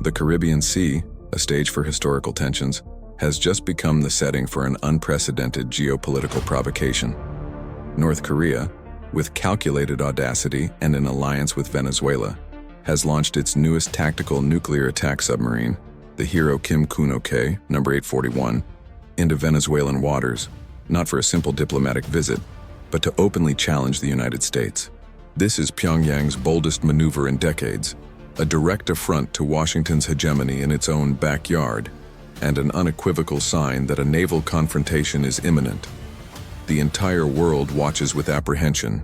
The Caribbean Sea, a stage for historical tensions, has just become the setting for an unprecedented geopolitical provocation. North Korea, with calculated audacity and an alliance with Venezuela, has launched its newest tactical nuclear attack submarine, the Hero Kim Kun-ok, number 841, into Venezuelan waters, not for a simple diplomatic visit, but to openly challenge the United States. This is Pyongyang's boldest maneuver in decades, a direct affront to Washington's hegemony in its own backyard, and an unequivocal sign that a naval confrontation is imminent. The entire world watches with apprehension.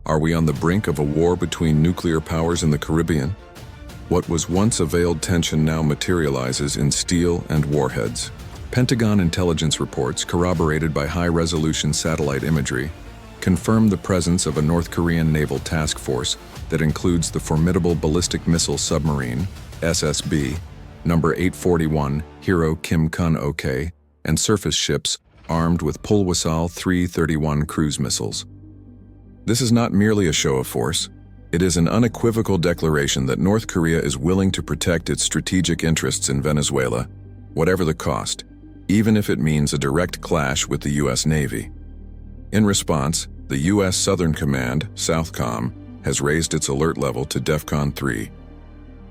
Are we on the brink of a war between nuclear powers in the Caribbean? What was once a veiled tension now materializes in steel and warheads. Pentagon intelligence reports, corroborated by high-resolution satellite imagery, confirm the presence of a North Korean naval task force that includes the formidable ballistic missile submarine, SSB, number 841, Hero Kim Kun-ok, and surface ships armed with Pulwasal 331 cruise missiles. This is not merely a show of force. It is an unequivocal declaration that North Korea is willing to protect its strategic interests in Venezuela, whatever the cost, even if it means a direct clash with the U.S. Navy. In response, the U.S. Southern Command, SOUTHCOM, has raised its alert level to DEFCON 3,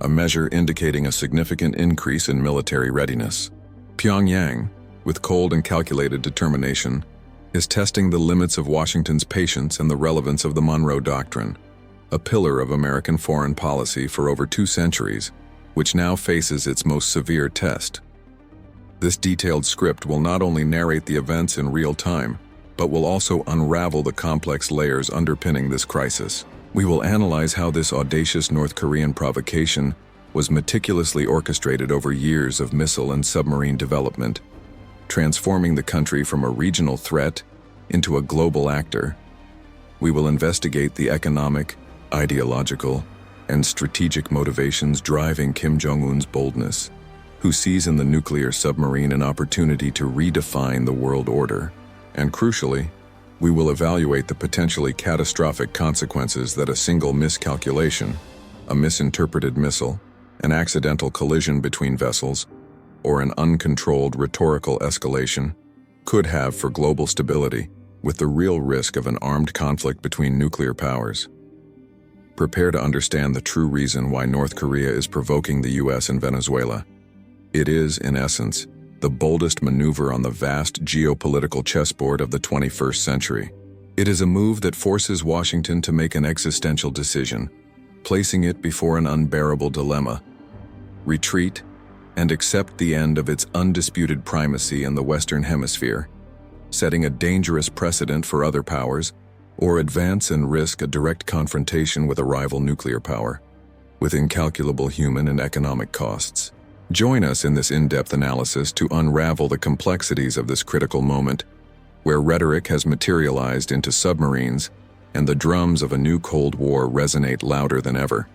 a measure indicating a significant increase in military readiness. Pyongyang, with cold and calculated determination, is testing the limits of Washington's patience and the relevance of the Monroe Doctrine, a pillar of American foreign policy for over 2 centuries, which now faces its most severe test. This detailed script will not only narrate the events in real time, but will also unravel the complex layers underpinning this crisis. We will analyze how this audacious North Korean provocation was meticulously orchestrated over years of missile and submarine development, transforming the country from a regional threat into a global actor. We will investigate the economic, ideological, and strategic motivations driving Kim Jong-un's boldness, who sees in the nuclear submarine an opportunity to redefine the world order. And crucially, we will evaluate the potentially catastrophic consequences that a single miscalculation, a misinterpreted missile, an accidental collision between vessels, or an uncontrolled rhetorical escalation could have for global stability, with the real risk of an armed conflict between nuclear powers. Prepare to understand the true reason why North Korea is provoking the U.S. and Venezuela. It is, in essence, the boldest maneuver on the vast geopolitical chessboard of the 21st century. It is a move that forces Washington to make an existential decision, placing it before an unbearable dilemma: retreat and accept the end of its undisputed primacy in the Western Hemisphere, setting a dangerous precedent for other powers, or advance and risk a direct confrontation with a rival nuclear power, with incalculable human and economic costs. Join us in this in-depth analysis to unravel the complexities of this critical moment, where rhetoric has materialized into submarines and the drums of a new Cold War resonate louder than ever.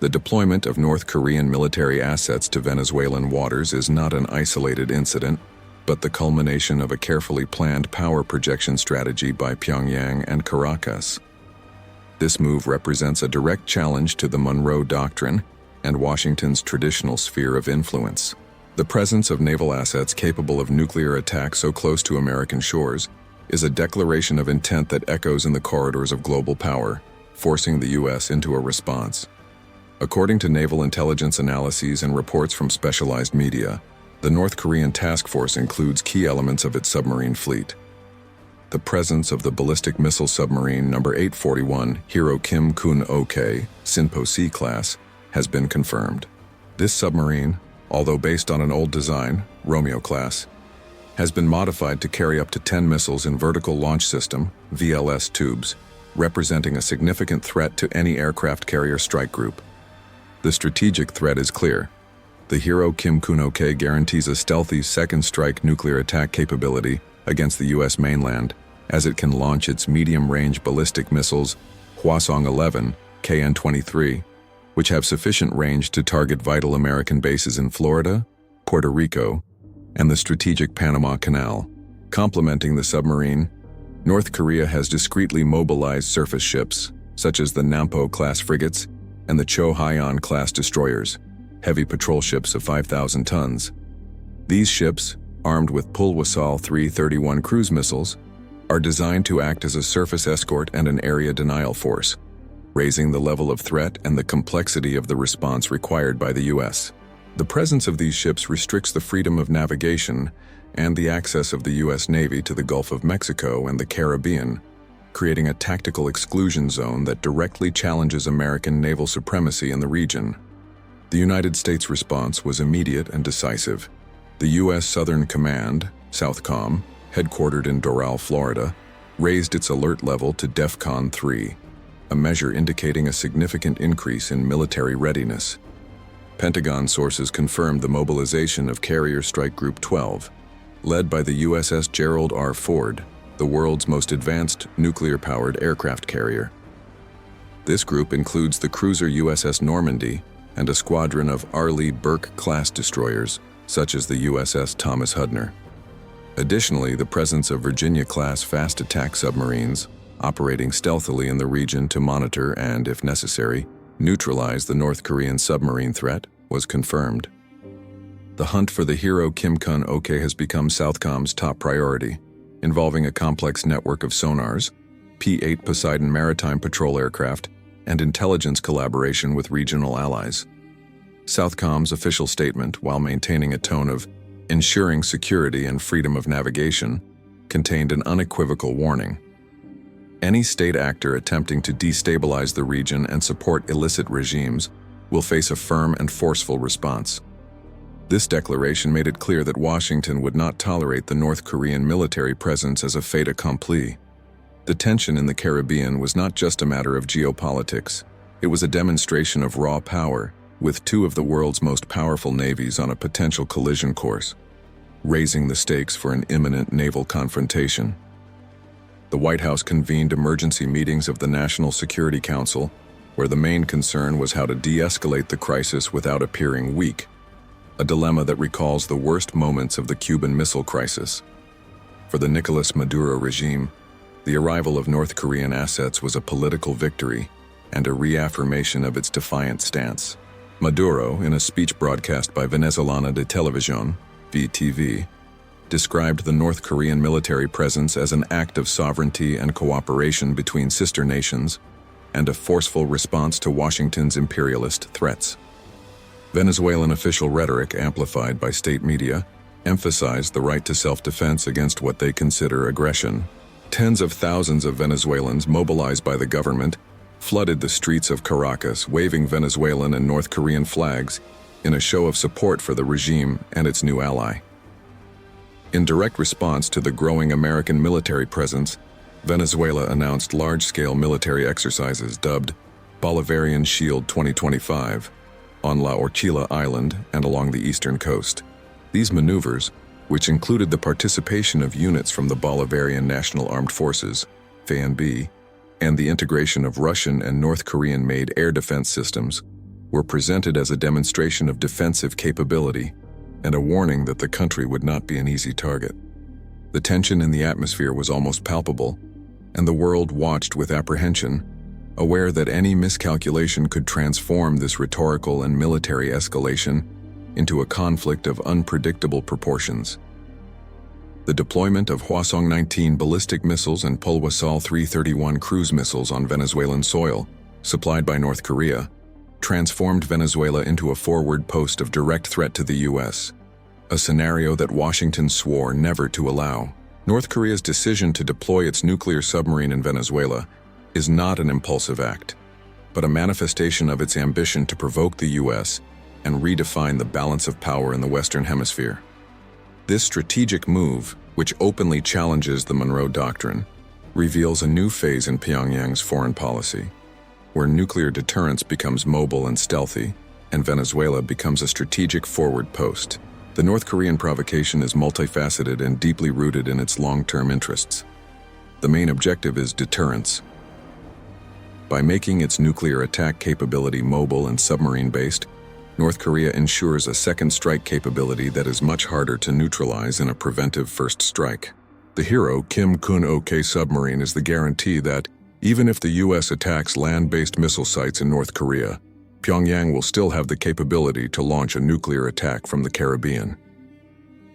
The deployment of North Korean military assets to Venezuelan waters is not an isolated incident, but the culmination of a carefully planned power projection strategy by Pyongyang and Caracas. This move represents a direct challenge to the Monroe Doctrine and Washington's traditional sphere of influence. The presence of naval assets capable of nuclear attack so close to American shores is a declaration of intent that echoes in the corridors of global power, forcing the U.S. into a response. According to naval intelligence analyses and reports from specialized media, the North Korean task force includes key elements of its submarine fleet. The presence of the ballistic missile submarine number 841 Hero Kim Kun-ok, Sinpo-C class, has been confirmed. This submarine, although based on an old design, Romeo class, has been modified to carry up to 10 missiles in vertical launch system, VLS tubes, representing a significant threat to any aircraft carrier strike group. The strategic threat is clear. The Hero Kim Kun-ok guarantees a stealthy second strike nuclear attack capability against the U.S. mainland, as it can launch its medium-range ballistic missiles Hwasong-11, KN-23, which have sufficient range to target vital American bases in Florida, Puerto Rico, and the strategic Panama Canal. Complementing the submarine, North Korea has discreetly mobilized surface ships, such as the Nampo-class frigates and the Cho Haeyeon-class destroyers, heavy patrol ships of 5,000 tons. These ships, armed with Pulwasal 331 cruise missiles, are designed to act as a surface escort and an area denial force, raising the level of threat and the complexity of the response required by the U.S. The presence of these ships restricts the freedom of navigation and the access of the U.S. Navy to the Gulf of Mexico and the Caribbean, creating a tactical exclusion zone that directly challenges American naval supremacy in the region. The United States response was immediate and decisive. The U.S. Southern Command, SOUTHCOM, headquartered in Doral, Florida, raised its alert level to DEFCON 3, a measure indicating a significant increase in military readiness. Pentagon sources confirmed the mobilization of Carrier Strike Group 12, led by the USS Gerald R. Ford, the world's most advanced nuclear-powered aircraft carrier. This group includes the cruiser USS Normandy and a squadron of Arleigh Burke-class destroyers, such as the USS Thomas Hudner. Additionally, the presence of Virginia-class fast attack submarines, operating stealthily in the region to monitor and, if necessary, neutralize the North Korean submarine threat, was confirmed. The hunt for the hero Kim Kun-ok has become SOUTHCOM's top priority, involving a complex network of sonars, P-8 Poseidon maritime patrol aircraft, and intelligence collaboration with regional allies. SOUTHCOM's official statement, while maintaining a tone of ensuring security and freedom of navigation, contained an unequivocal warning. Any state actor attempting to destabilize the region and support illicit regimes will face a firm and forceful response. This declaration made it clear that Washington would not tolerate the North Korean military presence as a fait accompli. The tension in the Caribbean was not just a matter of geopolitics. It was a demonstration of raw power, with two of the world's most powerful navies on a potential collision course, raising the stakes for an imminent naval confrontation. The White House convened emergency meetings of the National Security Council, where the main concern was how to de-escalate the crisis without appearing weak, a dilemma that recalls the worst moments of the Cuban Missile Crisis. For the Nicolas Maduro regime, the arrival of North Korean assets was a political victory and a reaffirmation of its defiant stance. Maduro, in a speech broadcast by Venezolana de Televisión, VTV, described the North Korean military presence as an act of sovereignty and cooperation between sister nations and a forceful response to Washington's imperialist threats. Venezuelan official rhetoric, amplified by state media, emphasized the right to self-defense against what they consider aggression. Tens of thousands of Venezuelans mobilized by the government flooded the streets of Caracas, waving Venezuelan and North Korean flags in a show of support for the regime and its new ally. In direct response to the growing American military presence, Venezuela announced large-scale military exercises dubbed Bolivarian Shield 2025 on La Orchila Island and along the eastern coast. These maneuvers, which included the participation of units from the Bolivarian National Armed Forces, FANB, and the integration of Russian and North Korean-made air defense systems, were presented as a demonstration of defensive capability and a warning that the country would not be an easy target. The tension in the atmosphere was almost palpable, and the world watched with apprehension, aware that any miscalculation could transform this rhetorical and military escalation into a conflict of unpredictable proportions. The deployment of Hwasong-19 ballistic missiles and Pulwasal 331 cruise missiles on Venezuelan soil, supplied by North Korea, transformed Venezuela into a forward post of direct threat to the U.S., a scenario that Washington swore never to allow. North Korea's decision to deploy its nuclear submarine in Venezuela is not an impulsive act, but a manifestation of its ambition to provoke the U.S. and redefine the balance of power in the Western Hemisphere. This strategic move, which openly challenges the Monroe Doctrine, reveals a new phase in Pyongyang's foreign policy, where nuclear deterrence becomes mobile and stealthy, and Venezuela becomes a strategic forward post. The North Korean provocation is multifaceted and deeply rooted in its long-term interests. The main objective is deterrence. By making its nuclear attack capability mobile and submarine-based, North Korea ensures a second strike capability that is much harder to neutralize in a preventive first strike. The hero Kim Kun-ok submarine is the guarantee that, even if the U.S. attacks land-based missile sites in North Korea, Pyongyang will still have the capability to launch a nuclear attack from the Caribbean.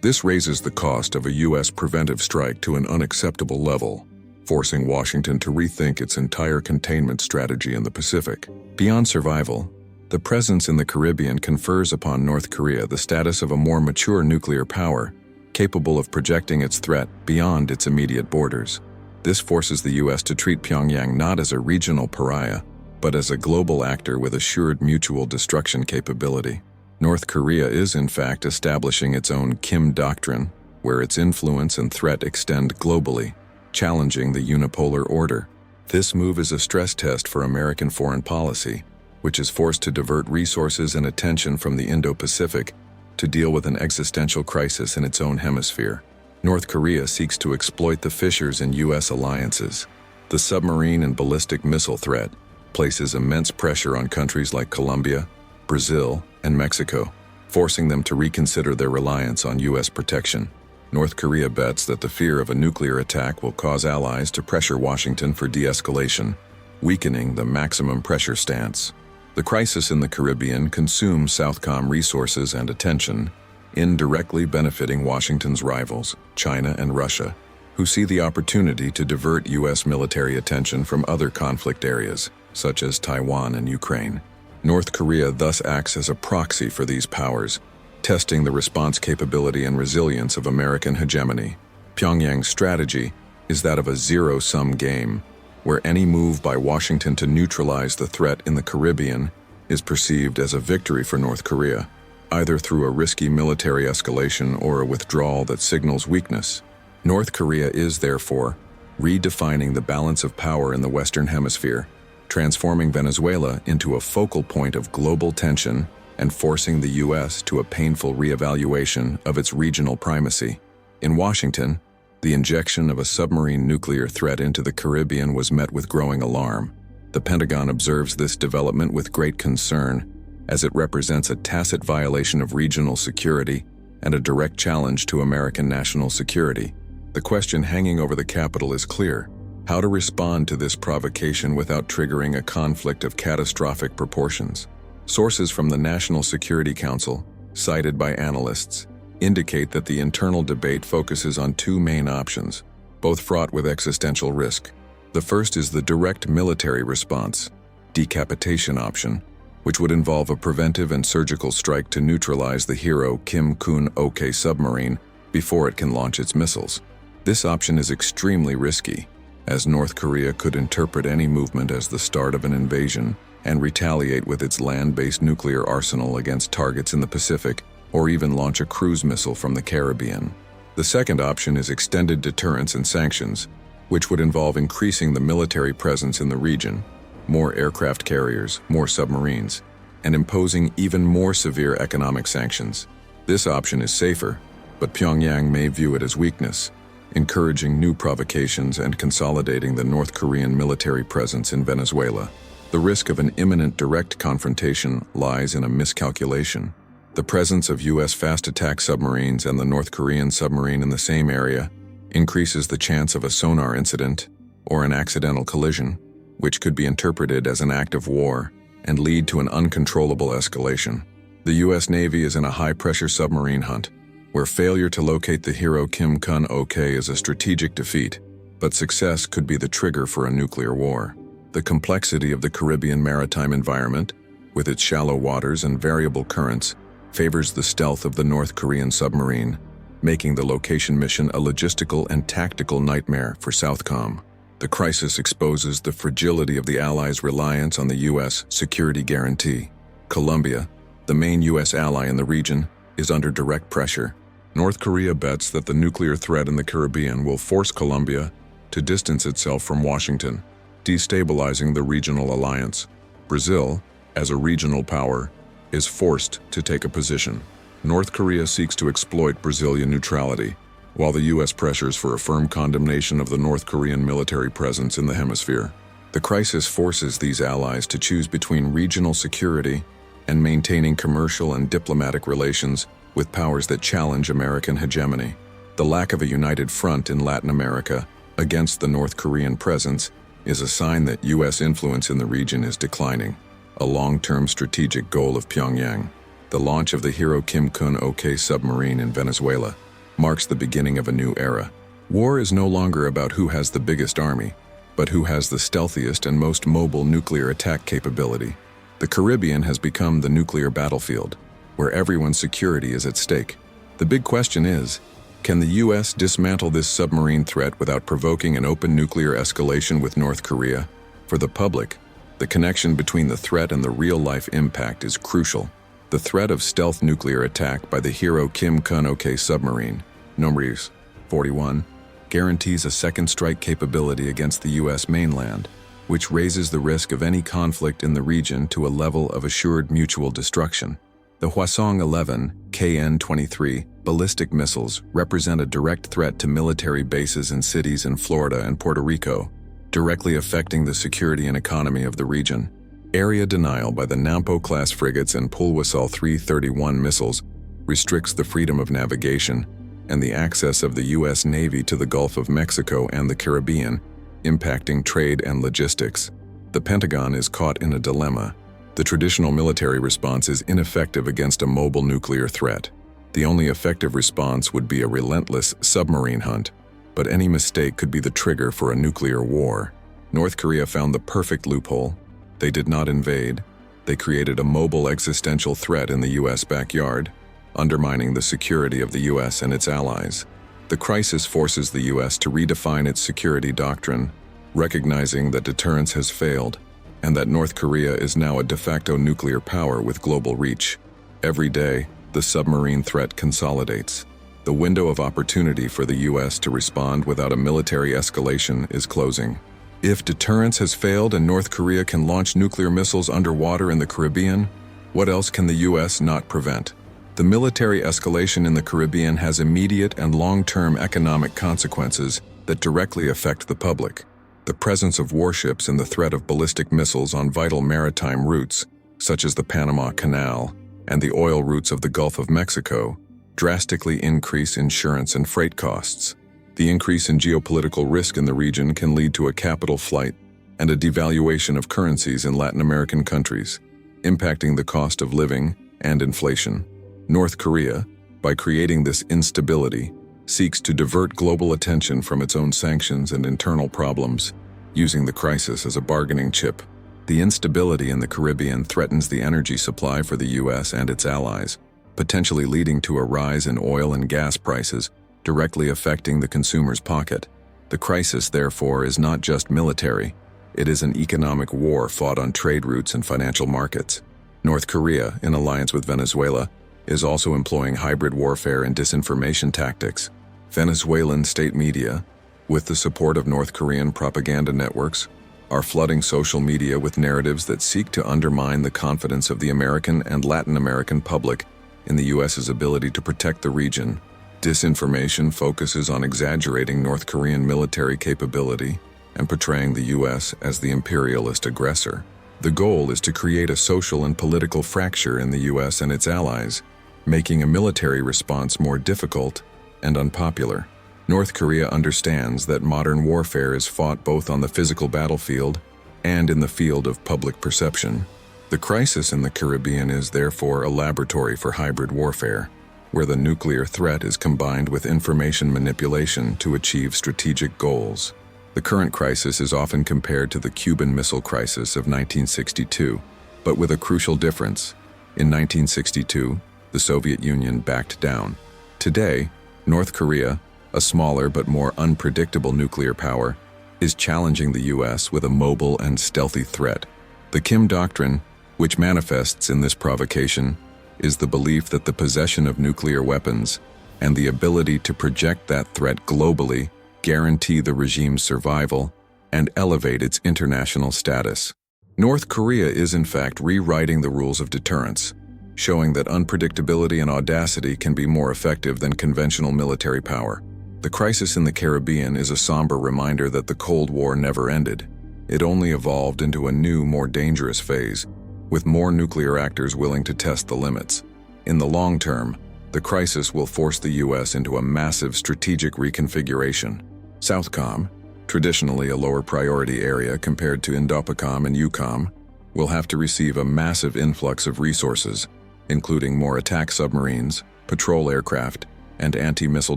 This raises the cost of a U.S. preventive strike to an unacceptable level, forcing Washington to rethink its entire containment strategy in the Pacific. Beyond survival, the presence in the Caribbean confers upon North Korea the status of a more mature nuclear power, capable of projecting its threat beyond its immediate borders. This forces the U.S. to treat Pyongyang not as a regional pariah, but as a global actor with assured mutual destruction capability. North Korea is in fact establishing its own Kim doctrine, where its influence and threat extend globally, challenging the unipolar order. This move is a stress test for American foreign policy, which is forced to divert resources and attention from the Indo-Pacific to deal with an existential crisis in its own hemisphere. North Korea seeks to exploit the fissures in U.S. alliances. The submarine and ballistic missile threat places immense pressure on countries like Colombia, Brazil, and Mexico, forcing them to reconsider their reliance on U.S. protection. North Korea bets that the fear of a nuclear attack will cause allies to pressure Washington for de-escalation, weakening the maximum pressure stance. The crisis in the Caribbean consumes Southcom resources and attention, indirectly benefiting Washington's rivals, China and Russia, who see the opportunity to divert U.S. military attention from other conflict areas, such as Taiwan and Ukraine. North Korea thus acts as a proxy for these powers, testing the response capability and resilience of American hegemony. Pyongyang's strategy is that of a zero-sum game, where any move by Washington to neutralize the threat in the Caribbean is perceived as a victory for North Korea, either through a risky military escalation or a withdrawal that signals weakness. North Korea is, therefore, redefining the balance of power in the Western Hemisphere, transforming Venezuela into a focal point of global tension and forcing the U.S. to a painful reevaluation of its regional primacy. In Washington, the injection of a submarine nuclear threat into the Caribbean was met with growing alarm. The Pentagon observes this development with great concern, as it represents a tacit violation of regional security and a direct challenge to American national security. The question hanging over the Capitol is clear: how to respond to this provocation without triggering a conflict of catastrophic proportions. Sources from the National Security Council, cited by analysts, indicate that the internal debate focuses on two main options, both fraught with existential risk. The first is the direct military response, decapitation option, which would involve a preventive and surgical strike to neutralize the hero Kim Kun-ok submarine before it can launch its missiles. This option is extremely risky, as North Korea could interpret any movement as the start of an invasion and retaliate with its land-based nuclear arsenal against targets in the Pacific, or even launch a cruise missile from the Caribbean. The second option is extended deterrence and sanctions, which would involve increasing the military presence in the region, more aircraft carriers, more submarines, and imposing even more severe economic sanctions. This option is safer, but Pyongyang may view it as weakness, encouraging new provocations and consolidating the North Korean military presence in Venezuela. The risk of an imminent direct confrontation lies in a miscalculation. The presence of U.S. fast attack submarines and the North Korean submarine in the same area increases the chance of a sonar incident or an accidental collision, which could be interpreted as an act of war and lead to an uncontrollable escalation. The U.S. Navy is in a high-pressure submarine hunt, where failure to locate the hero Kim Kun-ok is a strategic defeat, but success could be the trigger for a nuclear war. The complexity of the Caribbean maritime environment, with its shallow waters and variable currents, favors the stealth of the North Korean submarine, making the location mission a logistical and tactical nightmare for Southcom. The crisis exposes the fragility of the Allies' reliance on the U.S. security guarantee. Colombia, the main U.S. ally in the region, is under direct pressure. North Korea bets that the nuclear threat in the Caribbean will force Colombia to distance itself from Washington, destabilizing the regional alliance. Brazil, as a regional power, is forced to take a position. North Korea seeks to exploit Brazilian neutrality, while the U.S. pressures for a firm condemnation of the North Korean military presence in the hemisphere. The crisis forces these allies to choose between regional security and maintaining commercial and diplomatic relations with powers that challenge American hegemony. The lack of a united front in Latin America against the North Korean presence is a sign that U.S. influence in the region is declining. a long-term strategic goal of Pyongyang. The launch of the Hero Kim Kun-ok submarine in Venezuela marks the beginning of a new era. War is no longer about who has the biggest army, but who has the stealthiest and most mobile nuclear attack capability. The Caribbean has become the nuclear battlefield, where everyone's security is at stake. The big question is, can the US dismantle this submarine threat without provoking an open nuclear escalation with North Korea? For the public, the connection between the threat and the real-life impact is crucial. The threat of stealth nuclear attack by the Hero Kim Kun-ok submarine, numbers 41, guarantees a second strike capability against the US mainland, which raises the risk of any conflict in the region to a level of assured mutual destruction. The Hwasong-11 KN-23 ballistic missiles represent a direct threat to military bases and cities in Florida and Puerto Rico, directly affecting the security and economy of the region. Area denial by the Nampo-class frigates and Pulwasal 331 missiles restricts the freedom of navigation and the access of the U.S. Navy to the Gulf of Mexico and the Caribbean, impacting trade and logistics. The Pentagon is caught in a dilemma. The traditional military response is ineffective against a mobile nuclear threat. The only effective response would be a relentless submarine hunt, but any mistake could be the trigger for a nuclear war. North Korea found the perfect loophole. They did not invade. They created a mobile existential threat in the U.S. backyard, undermining the security of the U.S. and its allies. The crisis forces the U.S. to redefine its security doctrine, recognizing that deterrence has failed and that North Korea is now a de facto nuclear power with global reach. Every day, the submarine threat consolidates. The window of opportunity for the U.S. to respond without a military escalation is closing. If deterrence has failed and North Korea can launch nuclear missiles underwater in the Caribbean, what else can the U.S. not prevent? The military escalation in the Caribbean has immediate and long-term economic consequences that directly affect the public. The presence of warships and the threat of ballistic missiles on vital maritime routes, such as the Panama Canal and the oil routes of the Gulf of Mexico, drastically increase insurance and freight costs. The increase in geopolitical risk in the region can lead to a capital flight and a devaluation of currencies in Latin American countries, impacting the cost of living and inflation. North Korea, by creating this instability, seeks to divert global attention from its own sanctions and internal problems, using the crisis as a bargaining chip. The instability in the Caribbean threatens the energy supply for the U.S. and its allies, potentially leading to a rise in oil and gas prices, directly affecting the consumer's pocket. The crisis, therefore, is not just military. It is an economic war fought on trade routes and financial markets. North Korea, in alliance with Venezuela, is also employing hybrid warfare and disinformation tactics. Venezuelan state media, with the support of North Korean propaganda networks, are flooding social media with narratives that seek to undermine the confidence of the American and Latin American public in the U.S.'s ability to protect the region. Disinformation focuses on exaggerating North Korean military capability and portraying the U.S. as the imperialist aggressor. The goal is to create a social and political fracture in the U.S. and its allies, making a military response more difficult and unpopular. North Korea understands that modern warfare is fought both on the physical battlefield and in the field of public perception. The crisis in the Caribbean is therefore a laboratory for hybrid warfare, where the nuclear threat is combined with information manipulation to achieve strategic goals. The current crisis is often compared to the Cuban Missile Crisis of 1962, but with a crucial difference. In 1962, the Soviet Union backed down. Today, North Korea, a smaller but more unpredictable nuclear power, is challenging the U.S. with a mobile and stealthy threat. The Kim Doctrine, which manifests in this provocation, is the belief that the possession of nuclear weapons and the ability to project that threat globally guarantee the regime's survival and elevate its international status. North Korea is in fact rewriting the rules of deterrence, showing that unpredictability and audacity can be more effective than conventional military power. The crisis in the Caribbean is a somber reminder that the Cold War never ended. It only evolved into a new, more dangerous phase, with more nuclear actors willing to test the limits. In the long term, the crisis will force the U.S. into a massive strategic reconfiguration. Southcom, traditionally a lower priority area compared to Indopacom and EUCOM, will have to receive a massive influx of resources, including more attack submarines, patrol aircraft, and anti-missile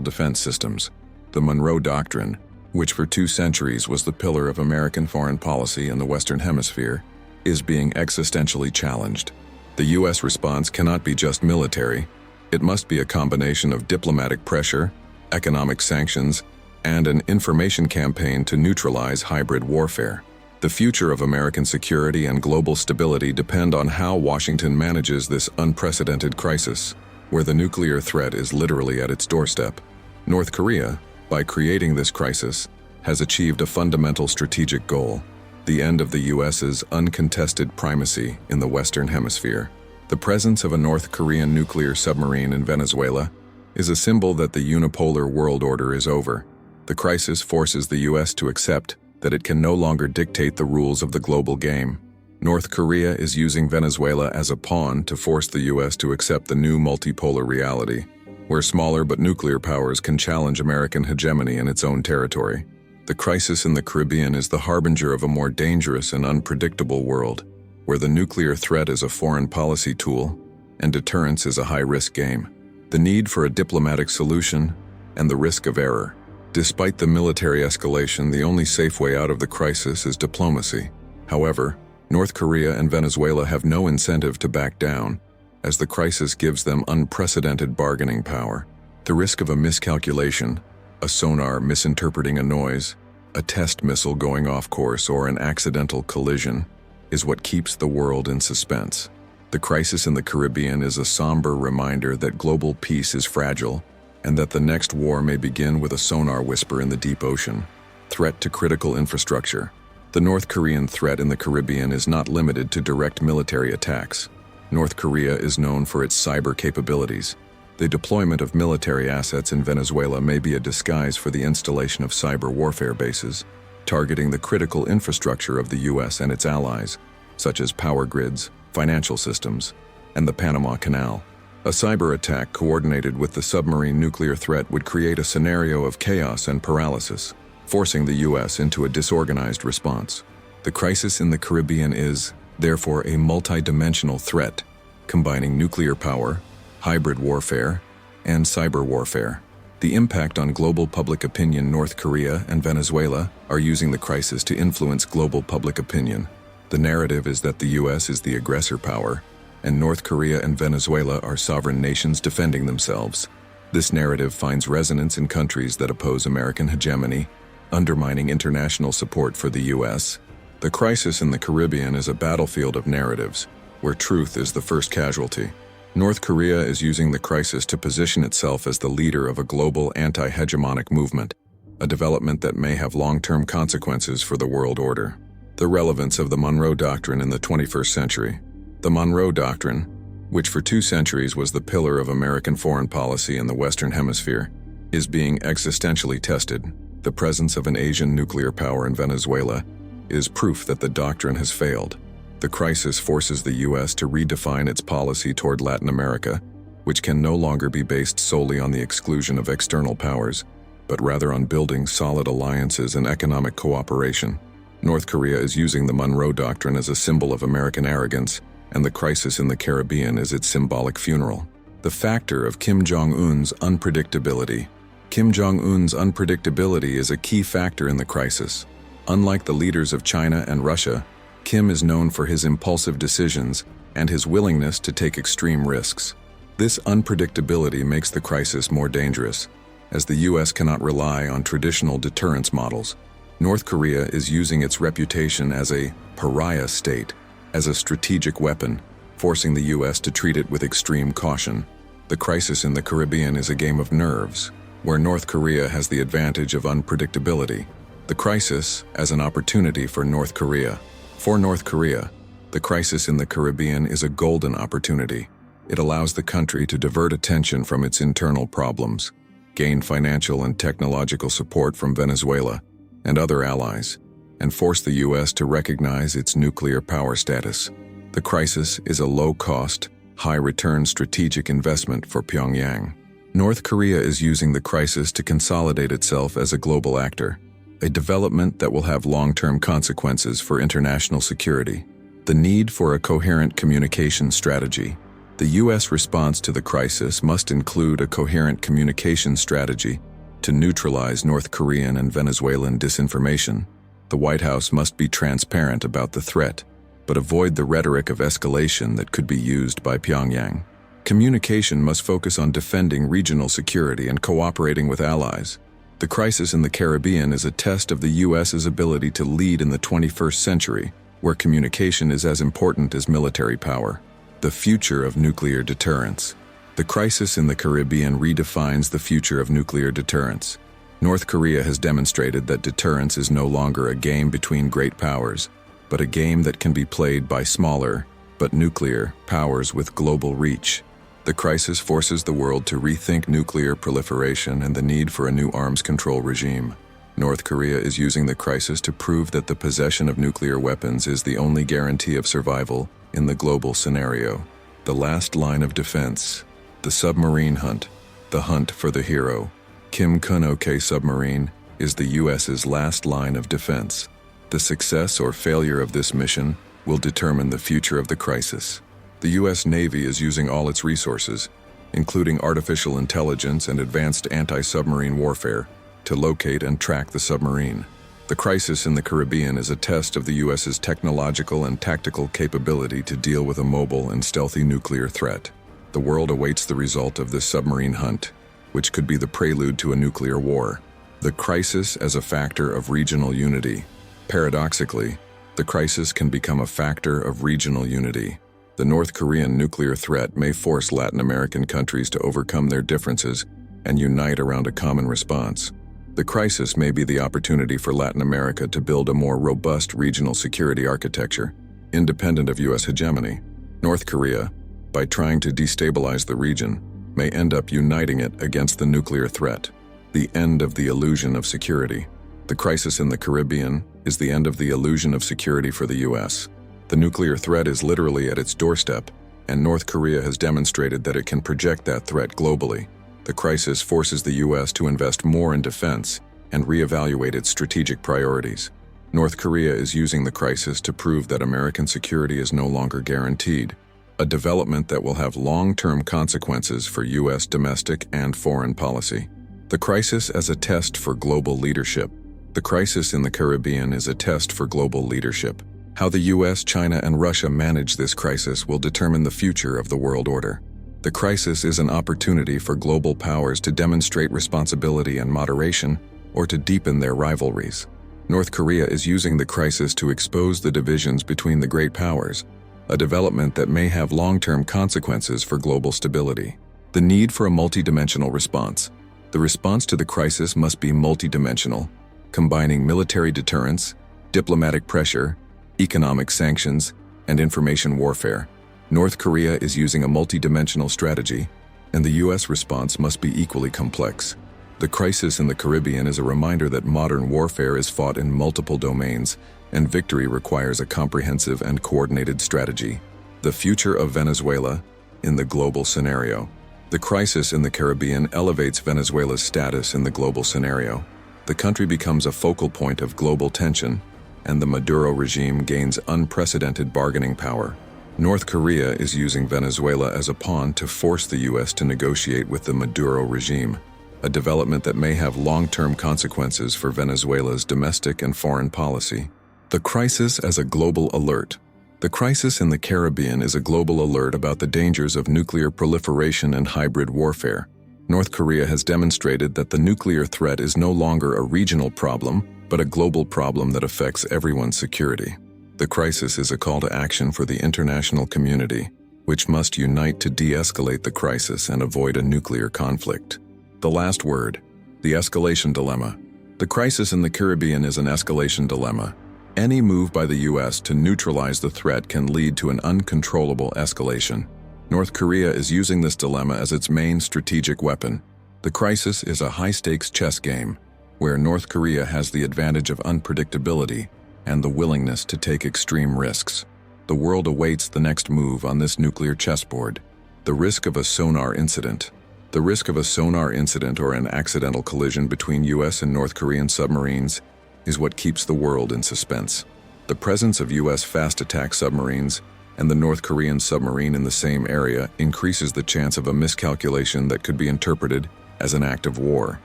defense systems. The Monroe Doctrine, which for 2 centuries was the pillar of American foreign policy in the Western Hemisphere, is being existentially challenged. The U.S. response cannot be just military. It must be a combination of diplomatic pressure, economic sanctions, and an information campaign to neutralize hybrid warfare. The future of American security and global stability depend on how Washington manages this unprecedented crisis, where the nuclear threat is literally at its doorstep. North Korea, by creating this crisis, has achieved a fundamental strategic goal: the end of the U.S.'s uncontested primacy in the Western Hemisphere. The presence of a North Korean nuclear submarine in Venezuela is a symbol that the unipolar world order is over. The crisis forces the U.S. to accept that it can no longer dictate the rules of the global game. North Korea is using Venezuela as a pawn to force the U.S. to accept the new multipolar reality, where smaller but nuclear powers can challenge American hegemony in its own territory. The crisis in the Caribbean is the harbinger of a more dangerous and unpredictable world, where the nuclear threat is a foreign policy tool and deterrence is a high-risk game. The need for a diplomatic solution and the risk of error. Despite the military escalation, the only safe way out of the crisis is diplomacy. However, North Korea and Venezuela have no incentive to back down, as the crisis gives them unprecedented bargaining power. The risk of a miscalculation, a sonar misinterpreting a noise, a test missile going off course, or an accidental collision, is what keeps the world in suspense. The crisis in the Caribbean is a somber reminder that global peace is fragile, and that the next war may begin with a sonar whisper in the deep ocean. Threat to critical infrastructure. The North Korean threat in the Caribbean is not limited to direct military attacks. North Korea is known for its cyber capabilities. The deployment of military assets in Venezuela may be a disguise for the installation of cyber warfare bases, targeting the critical infrastructure of the U.S. and its allies, such as power grids, financial systems, and the Panama Canal. A cyber attack coordinated with the submarine nuclear threat would create a scenario of chaos and paralysis, forcing the U.S. into a disorganized response. The crisis in the Caribbean is, therefore, a multi-dimensional threat, combining nuclear power, hybrid warfare, and cyber warfare. The impact on global public opinion. North Korea and Venezuela are using the crisis to influence global public opinion. The narrative is that the U.S. is the aggressor power, and North Korea and Venezuela are sovereign nations defending themselves. This narrative finds resonance in countries that oppose American hegemony, undermining international support for the U.S. The crisis in the Caribbean is a battlefield of narratives, where truth is the first casualty. North Korea is using the crisis to position itself as the leader of a global anti-hegemonic movement, a development that may have long-term consequences for the world order. The relevance of the Monroe Doctrine in the 21st century. The Monroe Doctrine, which for 2 centuries was the pillar of American foreign policy in the Western Hemisphere, is being existentially tested. The presence of an Asian nuclear power in Venezuela is proof that the doctrine has failed. The crisis forces the U.S. to redefine its policy toward Latin America, which can no longer be based solely on the exclusion of external powers, but rather on building solid alliances and economic cooperation. North Korea is using the Monroe Doctrine as a symbol of American arrogance, and the crisis in the Caribbean is its symbolic funeral. The factor of Kim Jong-un's unpredictability. Kim Jong-un's unpredictability is a key factor in the crisis. Unlike the leaders of China and Russia, Kim is known for his impulsive decisions and his willingness to take extreme risks. This unpredictability makes the crisis more dangerous, as the U.S. cannot rely on traditional deterrence models. North Korea is using its reputation as a pariah state as a strategic weapon, forcing the U.S. to treat it with extreme caution. The crisis in the Caribbean is a game of nerves, where North Korea has the advantage of unpredictability. The crisis as an opportunity for North Korea. For North Korea, the crisis in the Caribbean is a golden opportunity. It allows the country to divert attention from its internal problems, gain financial and technological support from Venezuela and other allies, and force the U.S. to recognize its nuclear power status. The crisis is a low-cost, high-return strategic investment for Pyongyang. North Korea is using the crisis to consolidate itself as a global actor, a development that will have long-term consequences for international security. The need for a coherent communication strategy. The U.S. response to the crisis must include a coherent communication strategy to neutralize North Korean and Venezuelan disinformation. The White House must be transparent about the threat, but avoid the rhetoric of escalation that could be used by Pyongyang. Communication must focus on defending regional security and cooperating with allies. The crisis in the Caribbean is a test of the U.S.'s ability to lead in the 21st century, where communication is as important as military power. The future of nuclear deterrence. The crisis in the Caribbean redefines the future of nuclear deterrence. North Korea has demonstrated that deterrence is no longer a game between great powers, but a game that can be played by smaller, but nuclear, powers with global reach. The crisis forces the world to rethink nuclear proliferation and the need for a new arms control regime. North Korea is using the crisis to prove that the possession of nuclear weapons is the only guarantee of survival in the global scenario. The last line of defense. The submarine hunt. The hunt for the hero. Kim Kun-ok submarine is the U.S.'s last line of defense. The success or failure of this mission will determine the future of the crisis. The U.S. Navy is using all its resources, including artificial intelligence and advanced anti-submarine warfare, to locate and track the submarine. The crisis in the Caribbean is a test of the U.S.'s technological and tactical capability to deal with a mobile and stealthy nuclear threat. The world awaits the result of this submarine hunt, which could be the prelude to a nuclear war. The crisis as a factor of regional unity. Paradoxically, the crisis can become a factor of regional unity. The North Korean nuclear threat may force Latin American countries to overcome their differences and unite around a common response. The crisis may be the opportunity for Latin America to build a more robust regional security architecture, independent of U.S. hegemony. North Korea, by trying to destabilize the region, may end up uniting it against the nuclear threat. The end of the illusion of security. The crisis in the Caribbean is the end of the illusion of security for the U.S. The nuclear threat is literally at its doorstep, and North Korea has demonstrated that it can project that threat globally. The crisis forces the U.S. to invest more in defense and reevaluate its strategic priorities. North Korea is using the crisis to prove that American security is no longer guaranteed, a development that will have long-term consequences for U.S. domestic and foreign policy. The crisis as a test for global leadership. The crisis in the Caribbean is a test for global leadership. How the U.S., China, and Russia manage this crisis will determine the future of the world order. The crisis is an opportunity for global powers to demonstrate responsibility and moderation, or to deepen their rivalries. North Korea is using the crisis to expose the divisions between the great powers, a development that may have long-term consequences for global stability. The need for a multidimensional response. The response to the crisis must be multidimensional, combining military deterrence, diplomatic pressure, economic sanctions, and information warfare. North Korea is using a multidimensional strategy, and the U.S. response must be equally complex. The crisis in the Caribbean is a reminder that modern warfare is fought in multiple domains, and victory requires a comprehensive and coordinated strategy. The future of Venezuela in the global scenario. The crisis in the Caribbean elevates Venezuela's status in the global scenario. The country becomes a focal point of global tension, and the Maduro regime gains unprecedented bargaining power. North Korea is using Venezuela as a pawn to force the U.S. to negotiate with the Maduro regime, a development that may have long-term consequences for Venezuela's domestic and foreign policy. The crisis as a global alert. The crisis in the Caribbean is a global alert about the dangers of nuclear proliferation and hybrid warfare. North Korea has demonstrated that the nuclear threat is no longer a regional problem, but a global problem that affects everyone's security. The crisis is a call to action for the international community, which must unite to de-escalate the crisis and avoid a nuclear conflict. The last word, the escalation dilemma. The crisis in the Caribbean is an escalation dilemma. Any move by the U.S. to neutralize the threat can lead to an uncontrollable escalation. North Korea is using this dilemma as its main strategic weapon. The crisis is a high-stakes chess game, where North Korea has the advantage of unpredictability and the willingness to take extreme risks. The world awaits the next move on this nuclear chessboard. The risk of a sonar incident. The risk of a sonar incident or an accidental collision between U.S. and North Korean submarines is what keeps the world in suspense. The The presence of U.S. fast attack submarines and the North Korean submarine in the same area increases the chance of a miscalculation that could be interpreted as an act of war.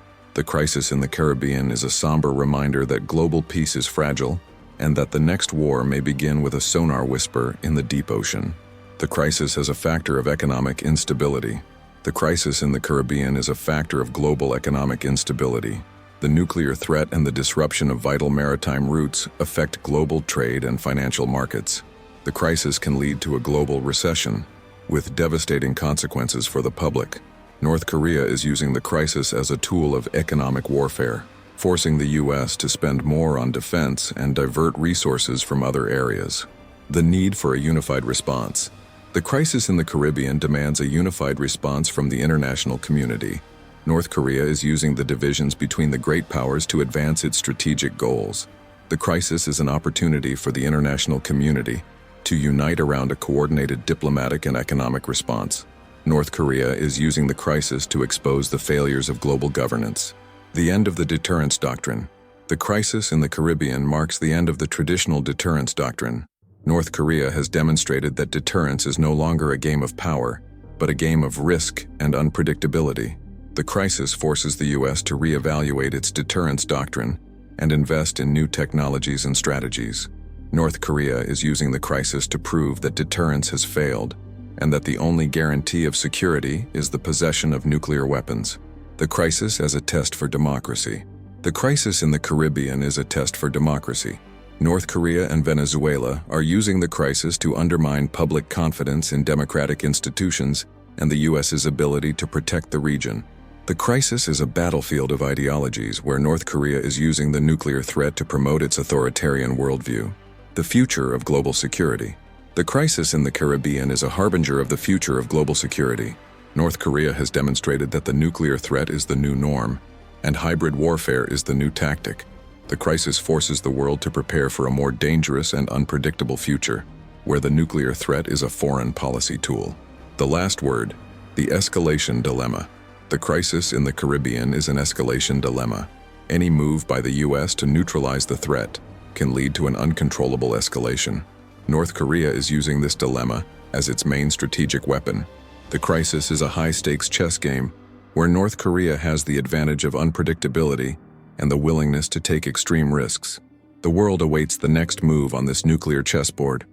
The crisis in the Caribbean is a somber reminder that global peace is fragile and that the next war may begin with a sonar whisper in the deep ocean. The crisis is a factor of economic instability. The crisis in the Caribbean is a factor of global economic instability. The nuclear threat and the disruption of vital maritime routes affect global trade and financial markets. The crisis can lead to a global recession, with devastating consequences for the public. North Korea is using the crisis as a tool of economic warfare, forcing the U.S. to spend more on defense and divert resources from other areas. The need for a unified response. The crisis in the Caribbean demands a unified response from the international community. North Korea is using the divisions between the great powers to advance its strategic goals. The crisis is an opportunity for the international community to unite around a coordinated diplomatic and economic response. North Korea is using the crisis to expose the failures of global governance. The end of the deterrence doctrine. The crisis in the Caribbean marks the end of the traditional deterrence doctrine. North Korea has demonstrated that deterrence is no longer a game of power, but a game of risk and unpredictability. The crisis forces the U.S. to reevaluate its deterrence doctrine and invest in new technologies and strategies. North Korea is using the crisis to prove that deterrence has failed and that the only guarantee of security is the possession of nuclear weapons. The crisis as a test for democracy. The crisis in the Caribbean is a test for democracy. North Korea and Venezuela are using the crisis to undermine public confidence in democratic institutions and the U.S.'s ability to protect the region. The crisis is a battlefield of ideologies where North Korea is using the nuclear threat to promote its authoritarian worldview. The future of global security. The crisis in the Caribbean is a harbinger of the future of global security. North Korea has demonstrated that the nuclear threat is the new norm, and hybrid warfare is the new tactic. The crisis forces the world to prepare for a more dangerous and unpredictable future, where the nuclear threat is a foreign policy tool. The last word, the escalation dilemma. The crisis in the Caribbean is an escalation dilemma. Any move by the U.S. to neutralize the threat can lead to an uncontrollable escalation. North Korea is using this dilemma as its main strategic weapon. The crisis is a high-stakes chess game where North Korea has the advantage of unpredictability and the willingness to take extreme risks. The world awaits the next move on this nuclear chessboard.